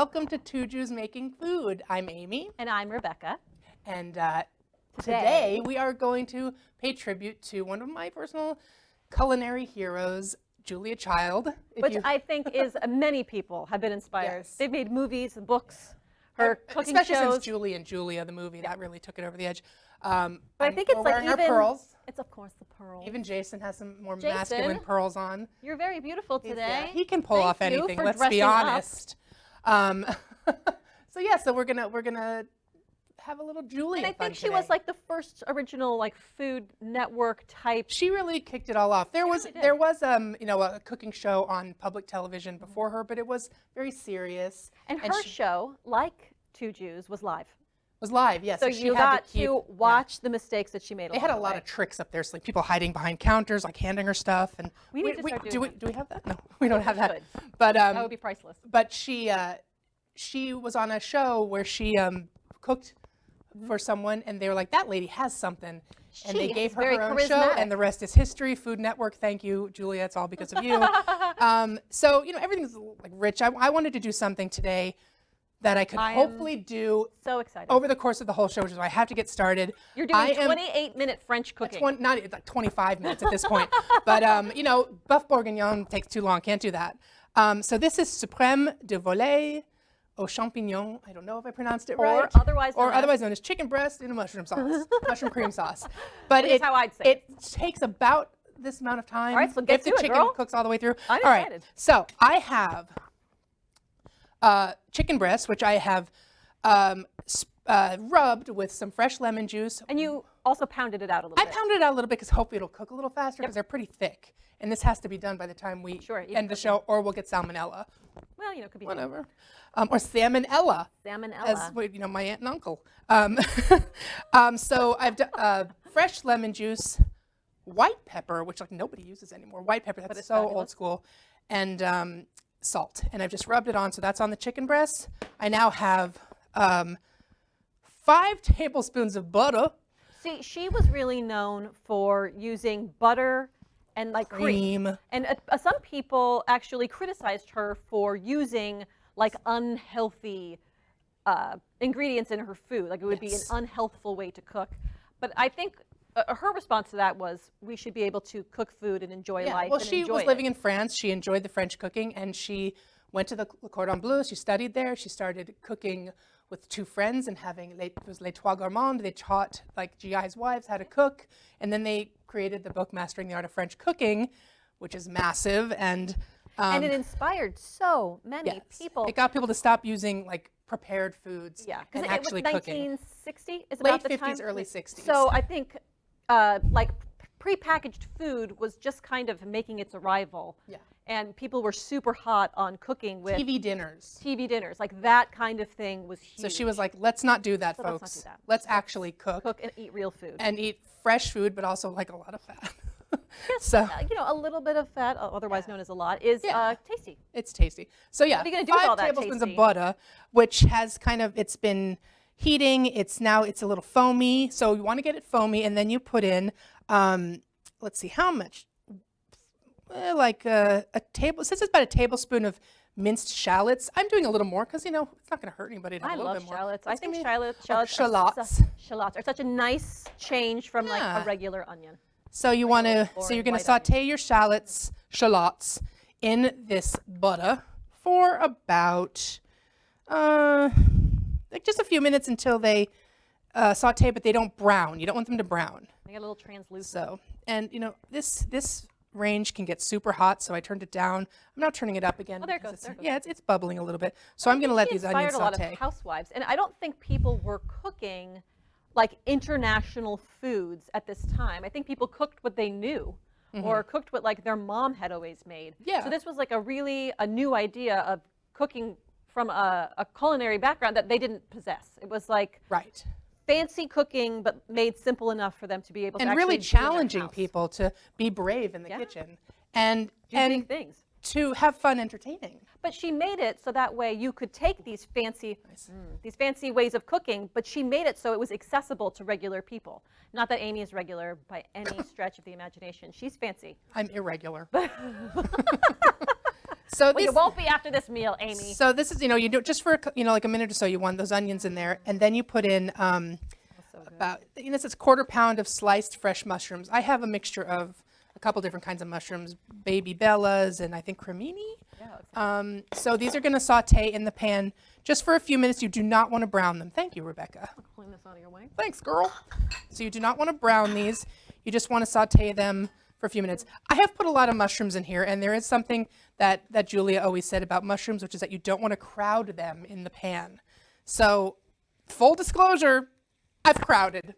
Welcome to Two Jews Making Food. I'm Amy. And I'm Rebecca. And today we are going to pay tribute to one of my personal culinary heroes, Julia Child. Which I think is, many people have been inspired. Yes. They've made movies and books, her cooking especially shows. since Julie and Julia, the movie, that really took it over the edge. But I think it's like even, pearls. It's of course the pearls. Even Jason has some more masculine pearls on. You're very beautiful today. Yeah, he can pull off anything, let's be honest. So we're gonna have a little Julia. And I think she today. was like the first original like Food Network type. She really kicked it all off. There was a cooking show on public television before her, but it was very serious. And her show, like Two Jews, was live. Was live, yes. So you got to watch the mistakes that she made. They had a lot of tricks up there, so like people hiding behind counters, like handing her stuff. And we need to start doing do we have that? No, we don't have that. Should. But that would be priceless. But she was on a show where she cooked for someone, and they were like, "That lady has something," and they gave her own show, and the rest is history. Food Network, thank you, Julia. It's all because of you. So everything's like rich. I wanted to do something today that I could hopefully do so excited over the course of the whole show, which is why I have to get started. You're doing 28-minute French cooking. Not like 25 minutes at this point, but Buff Bourguignon takes too long. Can't do that. So this is Supreme de Volaille au Champignons. I don't know if I pronounced it right. Or otherwise known as chicken breast in a mushroom sauce, mushroom cream sauce. But That's how I'd say it takes about this amount of time. All right, so get if to the it, chicken girl. cooks all the way through. I'm all excited. Right, so I have chicken breast, which I have rubbed with some fresh lemon juice. And you also pounded it out a little bit. I pounded it out a little bit because hopefully it'll cook a little faster because they're pretty thick. And this has to be done by the time we end the show, or we'll get salmonella. Well, it could be whatever. Or salmonella. Salmonella. As my aunt and uncle. So I've done fresh lemon juice, white pepper, which like nobody uses anymore. White pepper, that's so old school, and salt. And I've just rubbed it on, so that's on the chicken breast. I now have 5 tablespoons of butter. See, she was really known for using butter and like cream. And some people actually criticized her for using like unhealthy ingredients in her food. Like it would be an unhealthful way to cook. But I think her response to that was, we should be able to cook food and enjoy life. Well, she was living in France. She enjoyed the French cooking, and she went to the Cordon Bleu. She studied there. She started cooking with 2 friends and having les Trois Gourmands. They taught like GI's wives how to cook, and then they created the book Mastering the Art of French Cooking, which is massive, and it inspired so many people. It got people to stop using like prepared foods and actually it was cooking. 1960 is about Late the 50s, time. early 60s. So I think like prepackaged food was just kind of making its arrival. Yeah. And people were super hot on cooking with TV dinners. Like that kind of thing was huge. So she was like, let's not do that, folks. Let's not do that. Let's actually cook. Cook and eat real food. And eat fresh food, but also like a lot of fat. Yes, so a little bit of fat, otherwise known as a lot, is tasty. It's tasty. So yeah, what are you gonna do with all 5 that tablespoons tasty? of butter, which has it's been heating. It's a little foamy. So you want to get it foamy, and then you put in, let's see, how much? Like a table. Since it's about a tablespoon of minced shallots, I'm doing a little more because it's not going to hurt anybody to have a little bit more. I love shallots. I think shallots are such a nice change from like a regular onion. So you want to, you're going to saute your shallots in this butter for about like just a few minutes until they saute, but they don't brown. You don't want them to brown. They get a little translucent. So, and this range can get super hot, so I turned it down. I'm now turning it up again. Oh, there it goes. Yeah, it's bubbling a little bit. So I'm going to let these onions saute. Inspired a lot of housewives, and I don't think people were cooking like international foods at this time. I think people cooked what they knew, or cooked what like their mom had always made. Yeah. So this was like a new idea of cooking from a culinary background that they didn't possess. It was like fancy cooking, but made simple enough for them to be able to and actually really challenging people to be brave in the kitchen and do big things. To have fun entertaining. But she made it so that way you could take these fancy ways of cooking, but she made it so it was accessible to regular people. Not that Amy is regular by any stretch of the imagination. She's fancy. I'm irregular. So well, you won't be after this meal, Amy. So this is, you do it just for, like a minute or so. You want those onions in there, and then you put in about, it's a quarter pound of sliced fresh mushrooms. I have a mixture of a couple different kinds of mushrooms, baby bellas, and I think cremini. Yeah, so these are going to saute in the pan just for a few minutes. You do not want to brown them. Thank you, Rebecca. I'll clean this out of your way. Thanks, girl. So you do not want to brown these. You just want to saute them for a few minutes. I have put a lot of mushrooms in here, and there is something that Julia always said about mushrooms, which is that you don't want to crowd them in the pan. So full disclosure, I've crowded.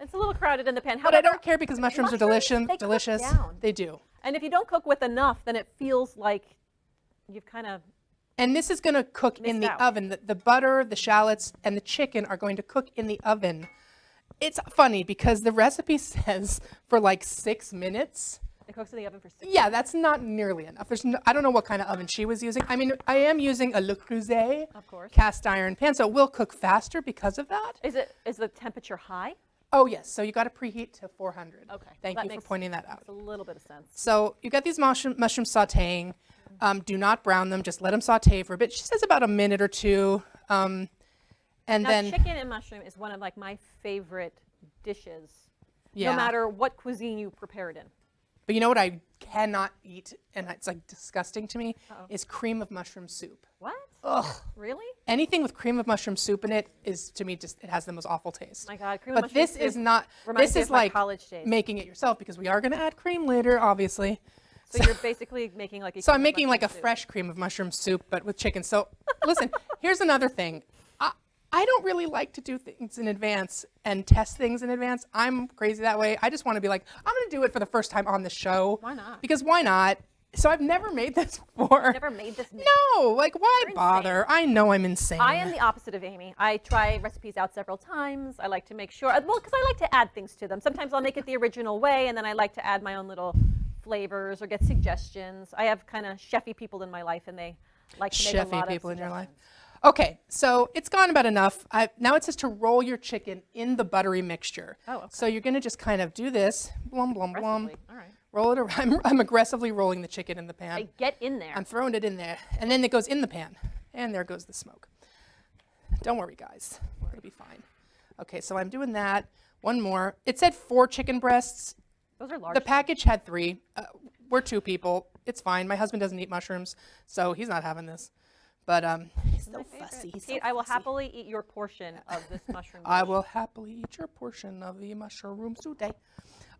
It's a little crowded in the pan. But I don't care because mushrooms are delicious. They do. And if you don't cook with enough, then it feels like you've kind of. And this is going to cook in the oven. The butter, the shallots, and the chicken are going to cook in the oven. It's funny because the recipe says for like 6 minutes. It cooks in the oven for 6 minutes. Yeah, that's not nearly enough. I don't know what kind of oven she was using. I mean, I am using a Le Creuset cast iron pan, so it will cook faster because of that. Is the temperature high? Oh, yes. So you got to preheat to 400. Okay. Thank you for pointing that out. Makes a little bit of sense. So you got these mushrooms sauteing. Do not brown them. Just let them saute for a bit. She says about a minute or two. And then chicken and mushroom is one of like my favorite dishes. No matter what cuisine you prepare it in. But you know what I cannot eat, and it's like disgusting to me, is cream of mushroom soup. What? Ugh. Really? Anything with cream of mushroom soup in it is, to me, it has the most awful taste. My God, cream of mushroom soup. But this is not, this is like making it yourself, because we are going to add cream later, obviously. So you're basically making like a So I'm making like a fresh cream of mushroom soup, but with chicken. So listen, here's another thing. I don't really like to do things in advance and test things in advance. I'm crazy that way. I just want to be like, I'm going to do it for the first time on the show. Why not? Because why not? So I've never made this before. Never made this? No, like why bother? I know I'm insane. I am the opposite of Amy. I try recipes out several times. I like to make sure, well, because I like to add things to them. Sometimes I'll make it the original way, and then I like to add my own little flavors or get suggestions. I have kind of chefy people in my life, and they like to make a lot of chefy people in your life. Okay, so it's gone about enough. Now it says to roll your chicken in the buttery mixture. Oh, okay. So you're going to just kind of do this, blum, blum, blum. All right. Roll it around. I'm aggressively rolling the chicken in the pan. Hey, get in there. I'm throwing it in there, and then it goes in the pan, and there goes the smoke. Don't worry, guys. It'll be fine. Okay, so I'm doing that. One more. It said 4 chicken breasts. Those are large. The package had 3. We're 2 people. It's fine. My husband doesn't eat mushrooms, so he's not having this. But he's so fussy. Kate, I will happily eat your portion of this mushroom dish. I will happily eat your portion of the mushroom soup.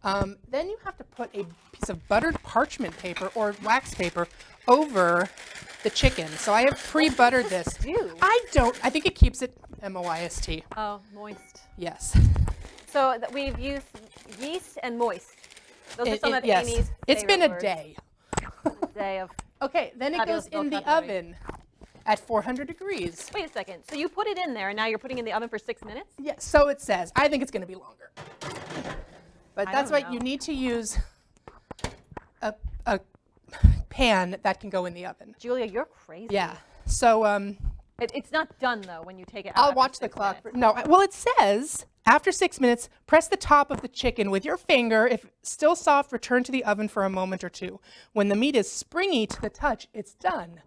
Then you have to put a piece of buttered parchment paper or wax paper over the chicken. So I have pre-buttered this. I think it keeps it moist. Oh, moist. Yes. So we've used yeast and moist. Those are some of Amy's It's been a words. day. A day of. Okay, then it goes in the oven at 400 degrees. Wait a second. So you put it in there, and now you're putting it in the oven for 6 minutes? Yes, so it says. I think it's going to be longer. But that's why you need to use a pan that can go in the oven. Julia, you're crazy. Yeah. So it's not done, though, when you take it out. I'll watch the clock. Well, it says after 6 minutes, press the top of the chicken with your finger. If still soft, return to the oven for a moment or 2. When the meat is springy to the touch, it's done.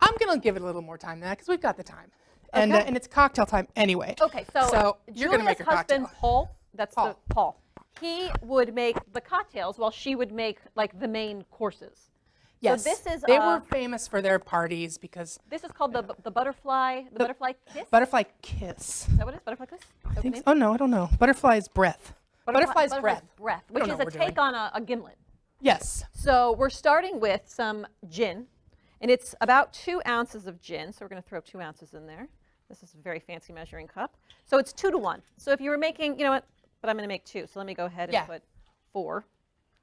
I'm going to give it a little more time than that because we've got the time. And it's cocktail time anyway. Okay, so you're going to make your husband, cocktail. Paul, that's Paul. He would make the cocktails while she would make like the main courses. Yes, so this is, they were famous for their parties because... This is called the butterfly kiss? Butterfly kiss. Is that what it is? Butterfly kiss? I think so. Oh, no, I don't know. Butterfly's breath. Butterfly's breath. Which is a take on a gimlet. Yes. So we're starting with some gin, and it's about 2 ounces of gin. So we're going to throw 2 ounces in there. This is a very fancy measuring cup. So it's 2 to 1. So if you were making, you know what, but I'm going to make 2. So let me go ahead and put 4.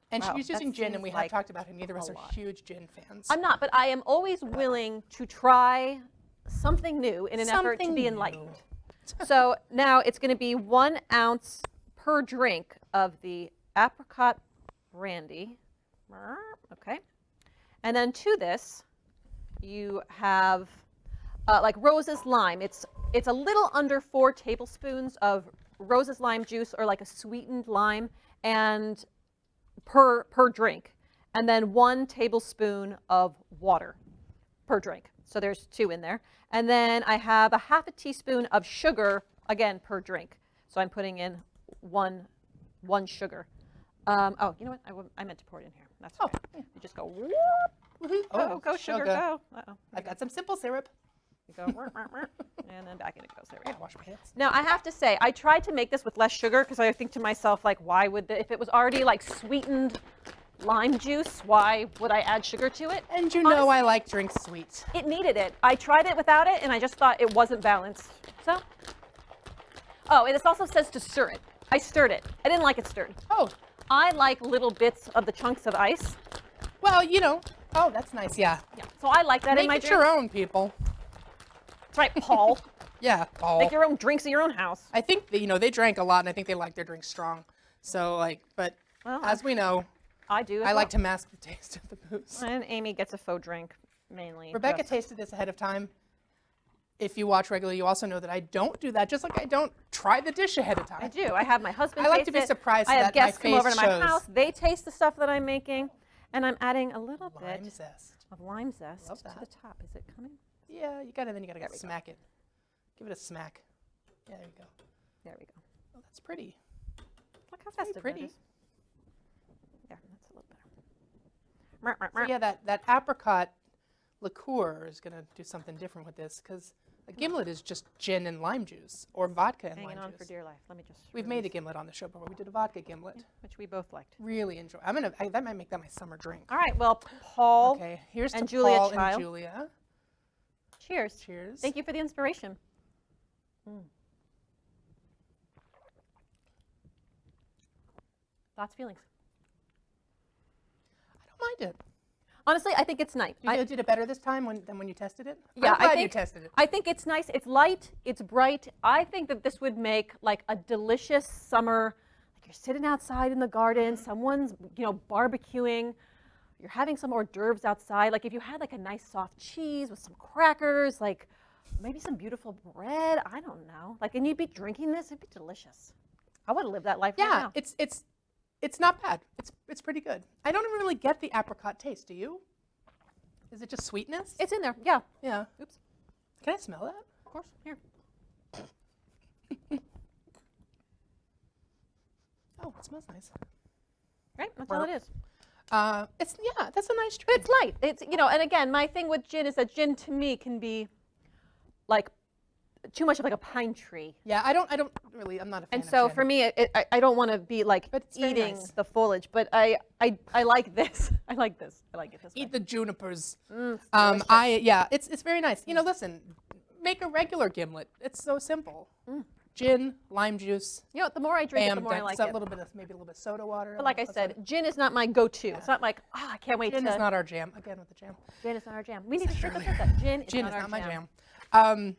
And she's using gin, and we have talked about it. Neither of us are huge gin fans. I'm not, but I am always willing to try something new in an effort to be enlightened. So now it's going to be 1 ounce per drink of the apricot brandy. Okay. And then to this, you have like Rose's lime. It's a little under 4 tablespoons of Rose's lime juice or like a sweetened lime and per drink. and then 1 tablespoon of water per drink. So there's 2 in there. And then I have a half a teaspoon of sugar, again, per drink. So I'm putting in one sugar. Oh, you know what? I meant to pour it in here. That's okay. You just go, whoop. Oh, go sugar, go. Uh-oh. I've got some simple syrup. You go, and then back in it goes. There we go. Wash my hands. Now, I have to say, I tried to make this with less sugar because I think to myself, like, why would if it was already like sweetened lime juice, why would I add sugar to it? And you know I like drinks sweet. It needed it. I tried it without it, and I just thought it wasn't balanced. So, oh, and this also says to stir it. I stirred it. I didn't like it stirred. Oh. I like little bits of the chunks of ice. Well, you know. Oh, that's nice. Yeah. Yeah. So I like that in my Make it drink. your own, people. That's right, Paul. Yeah, Paul. Make your own drinks at your own house. I think that, they drank a lot, and I think they like their drinks strong. So, but as we know, I do. I like to mask the taste of the booze. And Amy gets a faux drink, mainly. Rebecca tasted this ahead of time. If you watch regularly, you also know that I don't do that, just like I don't try the dish ahead of time. I do. I have my husband I like taste to be it. surprised I have that guests my come over face to my shows. house. They taste the stuff that I'm making, and I'm adding a little Lime bit zest. of lime zest Love to that. the top. Is it coming? Yeah, you gotta smack it. Give it a smack. Yeah, there you go. There we go. Oh, that's pretty. Look how festive pretty. that is. Yeah, that's a little better. So yeah, that apricot liqueur is gonna do something different with this because a gimlet is just gin and lime juice or vodka and Hanging lime on juice. for dear life. Let me just. We've made a gimlet on the show before. We did a vodka gimlet. Yeah, which we both liked. Really enjoy. That might make that my summer drink. All right. Well, Paul. Okay, here's and to Julia Paul Child. and Julia. Cheers. Cheers. Thank you for the inspiration. Thoughts, feelings. I don't mind it. Honestly, I think it's nice. You did it better this time than when you tested it? Yeah, I'm glad I think you tested it. I think it's nice. It's light. It's bright. I think that this would make like a delicious summer. Like you're sitting outside in the garden, someone's barbecuing. You're having some hors d'oeuvres outside. Like if you had like a nice soft cheese with some crackers, like maybe some beautiful bread. I don't know. Like, and you'd be drinking this. It'd be delicious. I would live that life right now. It's not bad. It's pretty good. I don't even really get the apricot taste. Do you? Is it just sweetness? It's in there. Yeah. Yeah. Oops. Can I smell that? Of course. Here. Oh, it smells nice. Right. That's all it is. That's a nice drink. But it's light. It's and again, my thing with gin is that gin to me can be like too much of like a pine tree. Yeah, I don't really. I'm not a fan And of so gin. for me, I don't want to be like But it's very eating nice. the foliage. But I like this. I like this. I like it this way. Eat the junipers. Delicious. It's very nice. Listen, make a regular gimlet. It's so simple. Gin, lime juice. The more I drink it, Bam, the more I like a it. little bit of maybe a little bit of soda water. But like I said, gin is not my go-to. It's not like I can't wait Gin to. is not our jam. Again with the jam. Gin is not our jam. We need to shirt that says that. Gin Gin is is not my jam. jam.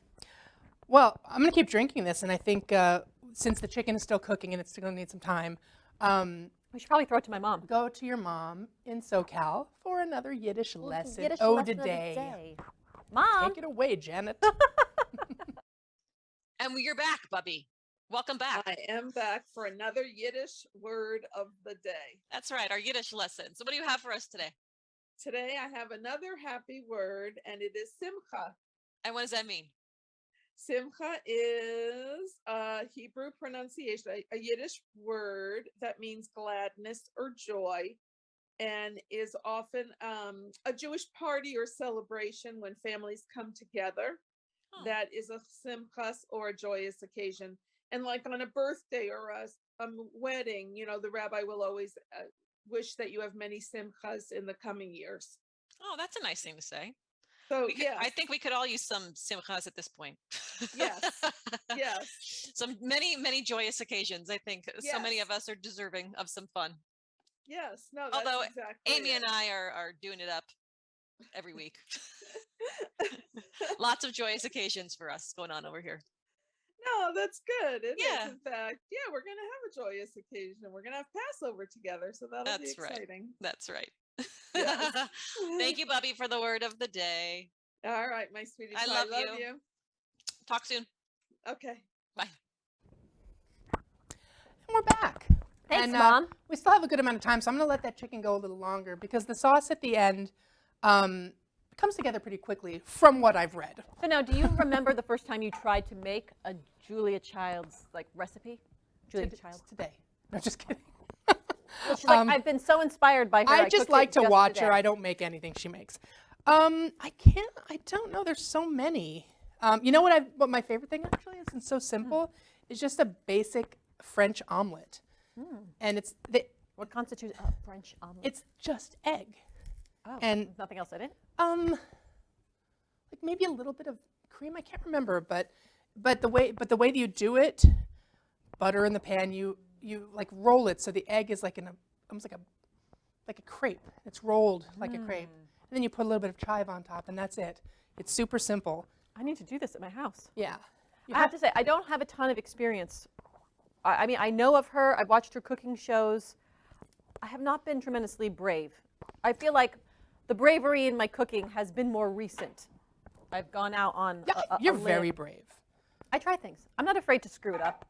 Well, I'm gonna keep drinking this, and I think since the chicken is still cooking and it's still gonna need some time, We should probably throw it to my mom. go to your mom in SoCal for another Yiddish lesson. Yiddish Ode lesson of the day. day. Mom. Take it away, Janet. And you're back, Bubby. Welcome back. I am back for another Yiddish word of the day. That's right, our Yiddish lesson. So what do you have for us today? Today I have another happy word, and it is simcha. And what does that mean? Simcha is a Hebrew pronunciation, a Yiddish word that means gladness or joy, and is often a Jewish party or celebration when families come together. Oh. That is a simchas or a joyous occasion. And like on a birthday or a wedding, the rabbi will always wish that you have many simchas in the coming years. Oh, that's a nice thing to say. So I think we could all use some simchas at this point. Yes. Yes. Some many joyous occasions. I think so many Yes. of us are deserving of some fun. Yes. No, that's Although exactly Amy it. and I are doing it up every week. Lots of joyous occasions for us going on over here. No, that's good. It is, Yeah. in fact. Yeah, we're going to have a joyous occasion. We're going to have Passover together, so that'll be That's right. exciting. That's right. Yes. Thank you, Bubby, for the word of the day. All right, my sweetie. I pie, love love you. you. Talk soon. Okay. Bye. And we're back. Thanks, Mom. We still have a good amount of time, so I'm going to let that chicken go a little longer because the sauce at the end comes together pretty quickly from what I've read. So now, do you remember the first time you tried to make a Julia Child's recipe? Julia Child? Today. No, just kidding. Well, she's like, I've been so inspired by her. I just like to watch her. I don't make anything she makes. I don't know. There's so many. You know what my favorite thing actually is, and so simple, is just a basic French omelet. And what constitutes a French omelet? It's just egg. Oh, and nothing else in it? Like maybe a little bit of cream. I can't remember, but the way that you do it, butter in the pan. You like roll it so the egg is like almost like a crepe. It's rolled like a crepe. And then you put a little bit of chive on top, and that's it. It's super simple. I need to do this at my house. Yeah. I have to say, I don't have a ton of experience. I mean, I know of her. I've watched her cooking shows. I have not been tremendously brave. I feel like the bravery in my cooking has been more recent. I've gone out on you're very brave. I try things. I'm not afraid to screw it up.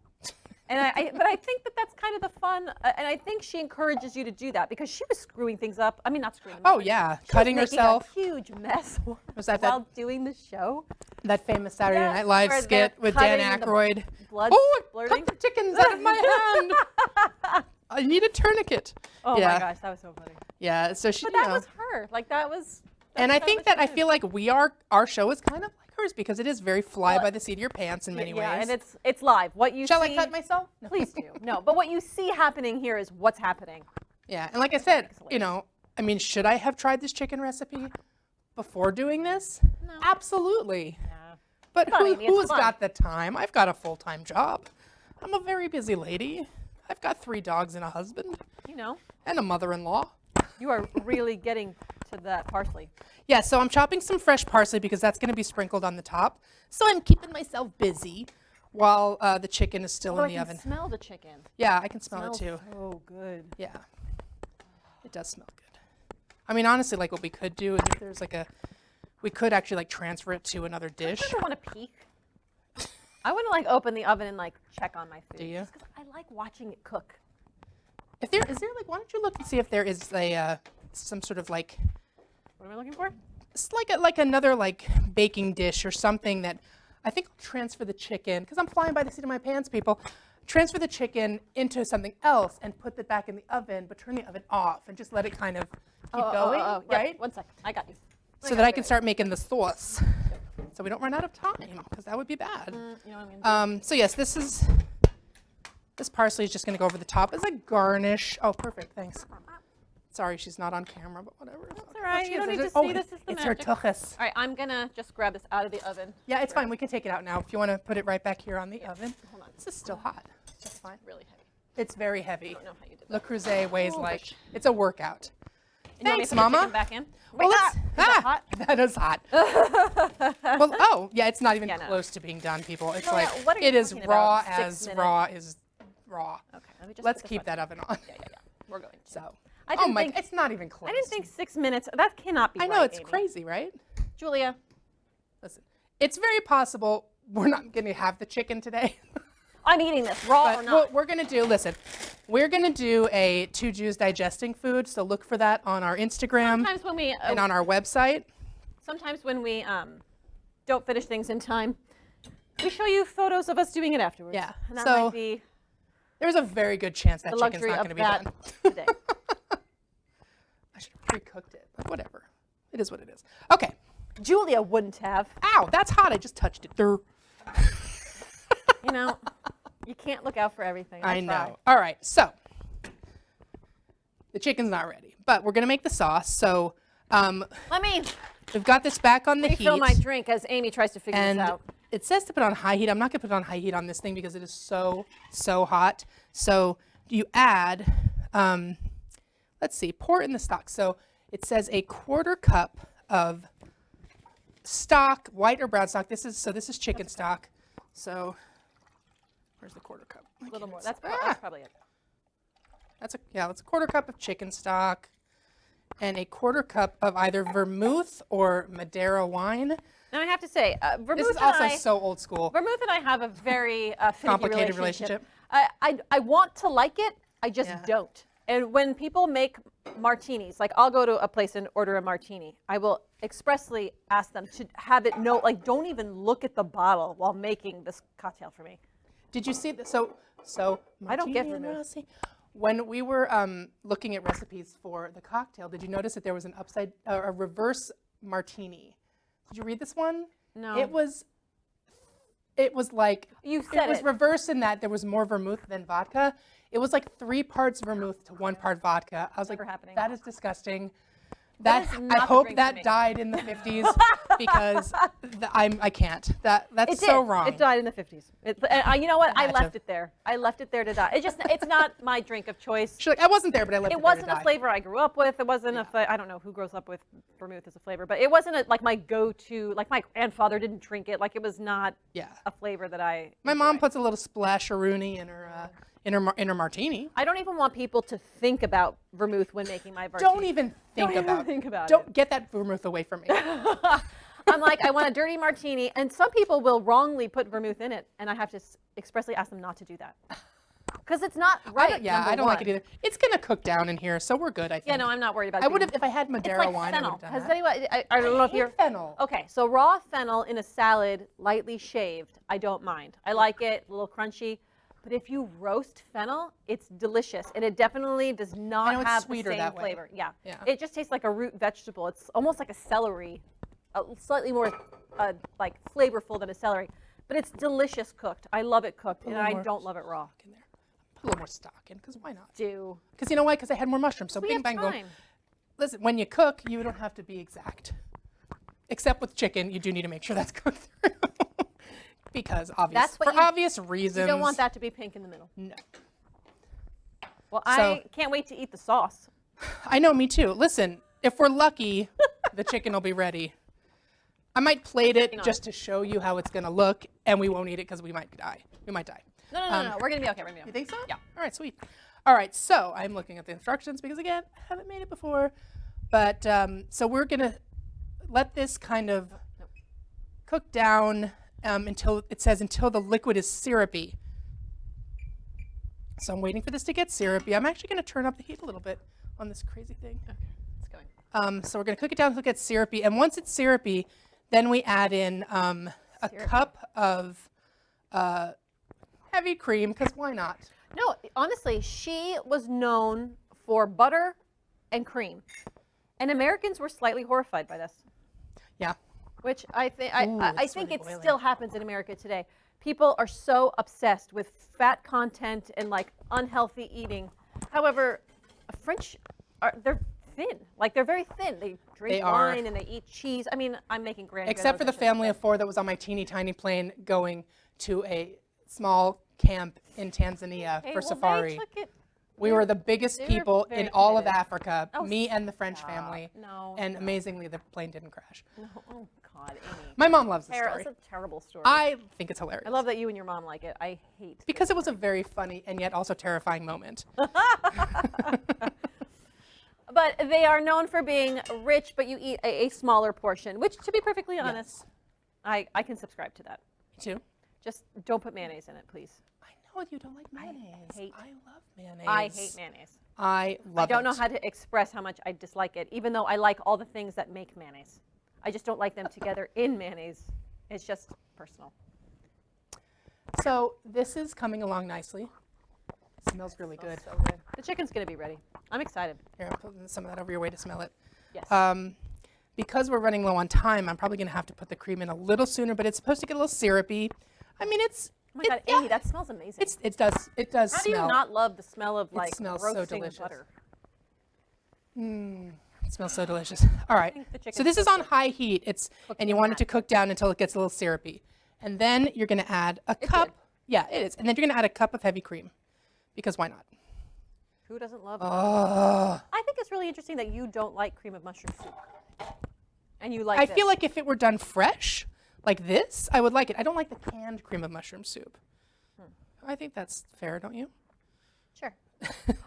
And but I think that's kind of the fun, and I think she encourages you to do that because she was screwing things up. I mean, not screwing them up. Oh yeah, cutting herself. A huge mess Was that while doing the show. That famous Saturday Night Live skit with Dan Aykroyd. Blood cut the chickens out of my hand. I need a tourniquet. Oh my gosh, that was so funny. Yeah, so she. But that was her. Like that was. And I think that I feel like our show is kind of like hers because it is very fly by the seat of your pants in many ways. Yeah, and it's live. What you Shall see, I cut myself? No. Please do. No, but what you see happening here is what's happening. Yeah, and like I said, I mean, should I have tried this chicken recipe before doing this? No. Absolutely. Yeah. But who's got the time? I've got a full-time job. I'm a very busy lady. I've got 3 dogs and a husband. And a mother-in-law. You are really getting to that parsley. Yeah, so I'm chopping some fresh parsley because that's going to be sprinkled on the top. So I'm keeping myself busy while the chicken is still in the oven. I can smell the chicken. Yeah, I can smell it too. Oh, good. Yeah, it does smell good. I mean, honestly, like what we could do is if there's we could actually like transfer it to another dish. I want to peek. I want to like open the oven and like check on my food. Do you? Just 'cause I like watching it cook. If there is there like, why don't you look and see if there is some sort of like. What am I looking for? It's like another like baking dish or something that I think I'll transfer the chicken because I'm flying by the seat of my pants, people. Transfer the chicken into something else and put it back in the oven, but turn the oven off and just let it kind of keep going, right? Yeah, 1 second, I got you. So that I can start making the sauce, so we don't run out of time because that would be bad. You know what I'm gonna do? So yes, this parsley is just going to go over the top as a garnish. Oh, perfect, thanks. Sorry, she's not on camera, but whatever. That's all right. You don't need to see. This is the it's magic. her tuchus. All right, I'm gonna just grab this out of the oven. Yeah, it's fine. We can take it out now. If you want to put it right back here on the oven. Hold on. This is still hot. That's fine. Really heavy. It's very heavy. I don't know how you did Le that. Creuset weighs Oh, like gosh. it's a workout. And you want me Thanks, to put the Mama. chicken back in? Well, Is that hot? That is hot. Well, oh yeah, it's not even Yeah, no. close to being done, people. It's No, like what are you it is talking raw about? 6 as minutes? raw is raw. Okay, let me just Let's put this keep one. that oven on. Yeah. We're going to. So. I didn't my! think, It's not even close. I didn't think 6 minutes. That cannot be I know right, it's Amy. crazy, right? Julia. Listen, it's very possible we're not going to have the chicken today. I'm eating this, raw or But not. what we're going to do, listen, we're going to do a 2 Jews digesting food, so look for that on our Instagram Sometimes when we and on our website. sometimes when we don't finish things in time, we show you photos of us doing it afterwards. Yeah, And that so might be There's a very good chance that the chicken's luxury not of going to be that done. today. I should have pre-cooked it, but whatever. It is what it is. Okay. Julia wouldn't have. Ow, that's hot. I just touched it. Durr. You know, you can't look out for everything. I try. know. All right, so the chicken's not ready, but we're going to make the sauce. So Let me we've got this back on the refill heat. my drink as Amy tries to figure And this out. it says to put on high heat. I'm not going to put it on high heat on this thing because it is so hot. So you add, let's see, pour it in the stock. So it says a 1/4 cup of stock, white or brown stock. This is chicken stock. So where's the 1/4 cup? A little more. That's probably it. That's a 1/4 cup of chicken stock and a 1/4 cup of either vermouth or Madeira wine. Now I have to say, vermouth This is and also I, so old school. Vermouth and I have a very finicky Complicated relationship. I want to like it, I just don't. And when people make martinis, like I'll go to a place and order a martini, I will expressly ask them to have it like don't even look at the bottle while making this cocktail for me. Did you see that? So I don't get Martini and vermouth. Rossi. When we were looking at recipes for the cocktail, did you notice that there was a reverse martini? Did you read this one? No. It was like You said it was reverse in that there was more vermouth than vodka. It was like 3 parts vermouth to 1 part vodka. I was like, Never happening. that is disgusting. That is I not the hope drink for that me. died in the 50s because I can't. That's so wrong. It died in the 50s. You know what? I Gotcha. left it there. I left it there to die. It's not my drink of choice. She's like, I wasn't there, but I left it It there wasn't to a die. flavor I grew up with. It wasn't I don't know who grows up with vermouth as a flavor, but it wasn't like my go-to. Like my grandfather didn't drink it. Like it was not a flavor that I. My mom puts a little splasheroonie in her martini. I don't even want people to think about vermouth when making my martini. Don't even think about it. Don't Get that vermouth away from me. I'm like, I want a dirty martini, and some people will wrongly put vermouth in it, and I have to expressly ask them not to do that. Because it's not right. I don't like it either. It's gonna cook down in here, so we're good. I think. Yeah, no, I'm not worried about it. I would have if I had Madeira It's like wine. fennel. I Has would have done anyone? I don't know if you're fennel. Okay, so raw fennel in a salad, lightly shaved, I don't mind. I like it, a little crunchy. But if you roast fennel, it's delicious, and it definitely does not know it's have the sweeter same that way. flavor. Yeah. Yeah. It just tastes like a root vegetable. It's almost like a celery, slightly more like flavorful than a celery, but it's delicious cooked. I love it cooked, and I don't love it raw. in there. Put a little more stock in, because why not? Do Because you know why? Because I had more mushrooms. So we bing have bang boom. time? Listen, when you cook, you don't have to be exact. Except with chicken, you do need to make sure that's cooked through. Because for obvious reasons. You don't want that to be pink in the middle. No. Well, I can't wait to eat the sauce. I know, me too. Listen, if we're lucky, the chicken will be ready. I might plate it just to show you how it's gonna look, and we won't eat it because we might die. We might die. No. We're gonna be okay. We're gonna be okay. You think so? Yeah. All right, sweet. All right, so I'm looking at the instructions because again, I haven't made it before, but so we're gonna let this kind of cook down until the liquid is syrupy. So I'm waiting for this to get syrupy. I'm actually gonna turn up the heat a little bit on this crazy thing. Okay, it's going. So we're gonna cook it down until it gets syrupy, and once it's syrupy, then we add in a cup of heavy cream, because why not? No, honestly, she was known for butter and cream, and Americans were slightly horrified by this. Yeah. Which I think Ooh, it's think really it boiling. still happens in America today. People are so obsessed with fat content and like unhealthy eating. However, French they're thin. Like they're very thin. They drink wine and they eat cheese. I mean, I'm making grand. Except for the family of 4 that was on my teeny tiny plane going to a small camp in Tanzania for safari. They took it. We were the biggest they were people very in all of committed. Africa, Oh, me and the French family. No. And amazingly, the plane didn't crash. No. Oh God, Amy. My mom loves the story. That's a terrible story. I think it's hilarious. I love that you and your mom like it. I hate. Because it was a very funny and yet also terrifying moment. But they are known for being rich, but you eat a smaller portion, which, to be perfectly honest, I can subscribe to that. Me too. Just don't put mayonnaise in it, please. I know you don't like mayonnaise. I love mayonnaise. I hate mayonnaise. I love it. I don't know how to express how much I dislike it, even though I like all the things that make mayonnaise. I just don't like them together in mayonnaise. It's just personal. So this is coming along nicely. Smells really good. So good. The chicken's going to be ready. I'm excited. Here, I'll put some of that over your way to smell it. Yes. Because we're running low on time, I'm probably going to have to put the cream in a little sooner, but it's supposed to get a little syrupy. I mean, it's... Oh my God, Amy, that smells amazing. It does How do you smell. not love the smell of like smells so roasting delicious. butter? It smells so delicious. All right. think the So chicken's this is on supposed high heat. And you want it to cook down until it gets a little syrupy. And then you're going to add a cup. good. Yeah, it is. And then you're going to add a cup of heavy cream. Because why not? Who doesn't love Oh. I think it's really interesting that you don't like cream of mushroom soup. And you like I this. feel like if it were done fresh, like this, I would like it. I don't like the canned cream of mushroom soup. I think that's fair, don't you? Sure.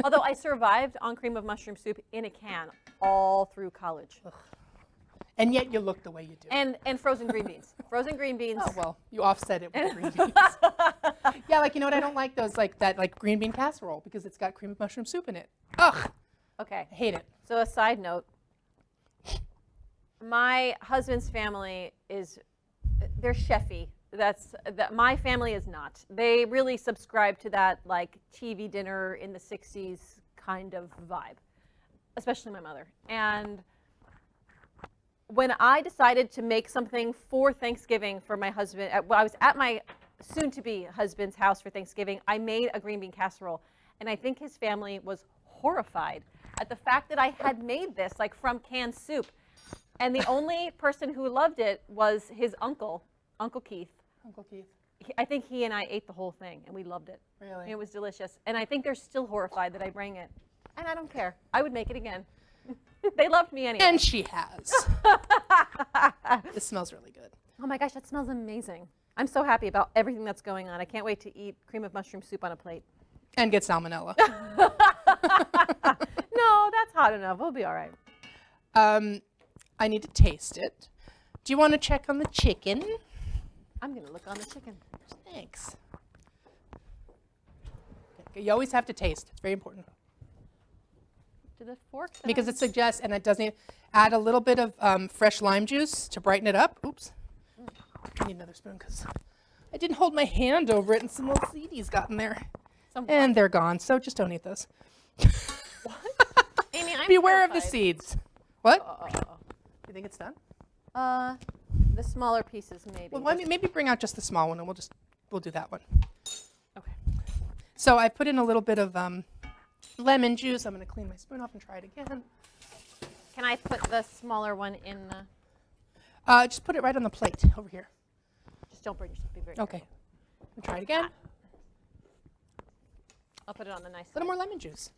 Although I survived on cream of mushroom soup in a can all through college. And yet you look the way you do. And frozen green beans. Frozen green beans. Oh, well, you offset it with the green beans. Yeah, like, you know what? I don't like those, like that, like green bean casserole because it's got cream of mushroom soup in it. Ugh, Okay. I hate it. So a side note, my husband's family they're chefy. My family is not. They really subscribe to that like TV dinner in the 60s kind of vibe, especially my mother. And when I decided to make something for Thanksgiving for my husband, I was at my soon-to-be husband's house for Thanksgiving, I made a green bean casserole. And I think his family was horrified at the fact that I had made this like from canned soup. And the only person who loved it was his uncle, Uncle Keith. Uncle Keith. I think he and I ate the whole thing, and we loved it. Really? It was delicious. And I think they're still horrified that I bring it. And I don't care. I would make it again. They loved me anyway. And she has. This smells really good. Oh my gosh, that smells amazing. I'm so happy about everything that's going on. I can't wait to eat cream of mushroom soup on a plate. And get salmonella. No, that's hot enough. We'll be all right. I need to taste it. Do you want to check on the chicken? I'm going to look on the chicken. Thanks. Okay, you always have to taste. It's very important. Do the forks? Because it suggests, and it doesn't add a little bit of fresh lime juice to brighten it up. Oops. I need another spoon because I didn't hold my hand over it and some little seedies got in there. And they're gone, so just don't eat those. Amy, I'm Beware of the terrified. seeds. What? You think it's done? The smaller pieces maybe. Well, maybe bring out just the small one and we'll do that one. Okay. So I put in a little bit of lemon juice. I'm going to clean my spoon off and try it again. Can I put the smaller one in the... Just put it right on the plate over here. Just don't burn yourself. Be very Okay. careful. We'll try it again. I'll put it on the nice A little side. more lemon juice.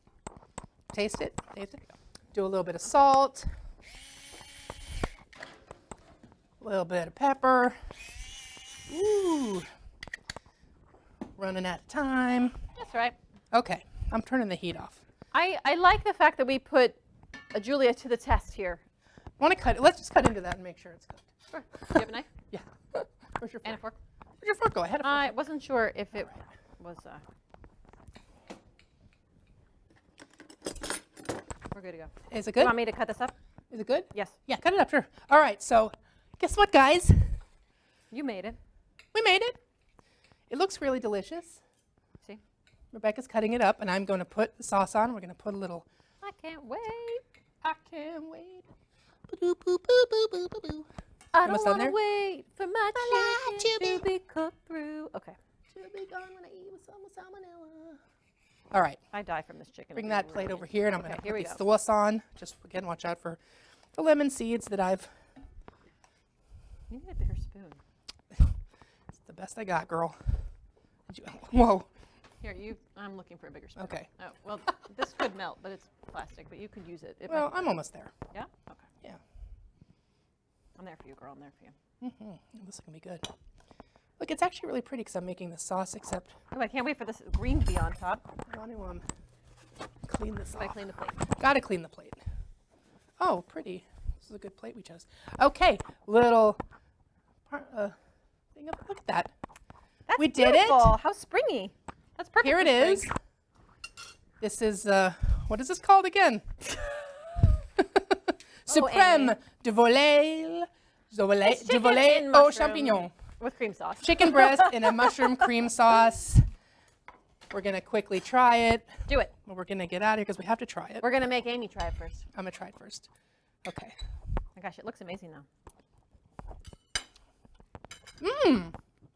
Taste it. Taste it. Do a little bit of salt. A little bit of pepper. Ooh. Running out of time. That's right. Okay. I'm turning the heat off. I like the fact that we put Julia to the test here. Want to cut it? Let's just cut into that and make sure it's cooked. Sure. Do you have a knife? Yeah. Where's your fork? And a fork? Where's your fork? Go ahead. I wasn't sure if it was... We're good to go. Is it Do you good? want me to cut this up? Is it good? Yes. Yeah, cut it up, sure. All right, so guess what, guys? You made it. We made it. It looks really delicious. See? Rebecca's cutting it up, and I'm going to put the sauce on. We're going to put a little... I can't wait. I can't wait. Boo, boo, boo, boo, boo, boo, boo. I Almost don't done want to there? wait for my chicken to be cooked through. Okay. Should be gone when I eat with some salmonella. All right, I die from this chicken. bring It'd that be plate really- over here, and I'm Okay, going to here put we the go. sauce on. Just, again, watch out for the lemon seeds that I've... You need a bigger spoon. It's the best I got, girl. Whoa. Here, I'm looking for a bigger spoon. Okay. Oh, well, this could melt, but it's plastic, but you could use it. It Well, might- I'm almost there. Yeah? Okay. Yeah. I'm there for you, girl. I'm there for you. This is going to be good. Look, it's actually really pretty because I'm making the sauce, except Oh, I can't wait for this green to be on top. I want to clean this If I off. clean the plate. Got to clean the plate. Oh, pretty. This is a good plate we chose. Okay, little thing of, look at that. That's We did it. beautiful. How springy. That's perfect. Here it for is. spring. This is, what is this called again? Supreme Amy. de Volaille. It's De chicken Volaille in au mushroom champignon. With cream sauce. Chicken breast in a mushroom cream sauce. We're going to quickly try it. Do it. Well, we're going to get out of here because we have to try it. We're going to make Amy try it first. I'm going to try it first. Okay. Oh my gosh, it looks amazing now.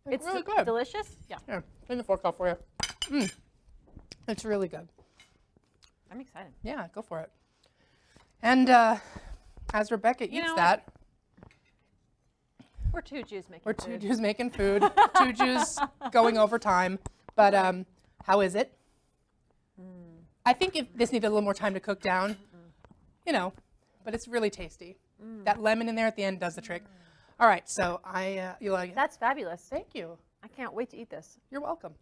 It's really good. delicious. Yeah. Here, clean the fork off for you. It's really good. I'm excited. Yeah, go for it. And as Rebecca eats know what? that, We're two Jews making we're food. 2 Jews making food, 2 Jews going over time. But how is it? I think if this needed a little more time to cook down, you know, but it's really tasty. That lemon in there at the end does the trick. All right, so you like it? That's fabulous. Thank you. I can't wait to eat this. You're welcome.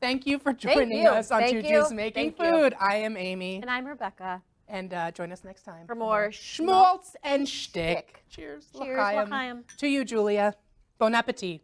Thank you for joining you. us on Thank 2 you. Jews Making Thank you. Food. I am Amy. And I'm Rebecca. And join us next time For more schmaltz and shtick. Cheers. Cheers, L'chaim. l'chaim. To you, Julia. Bon appetit.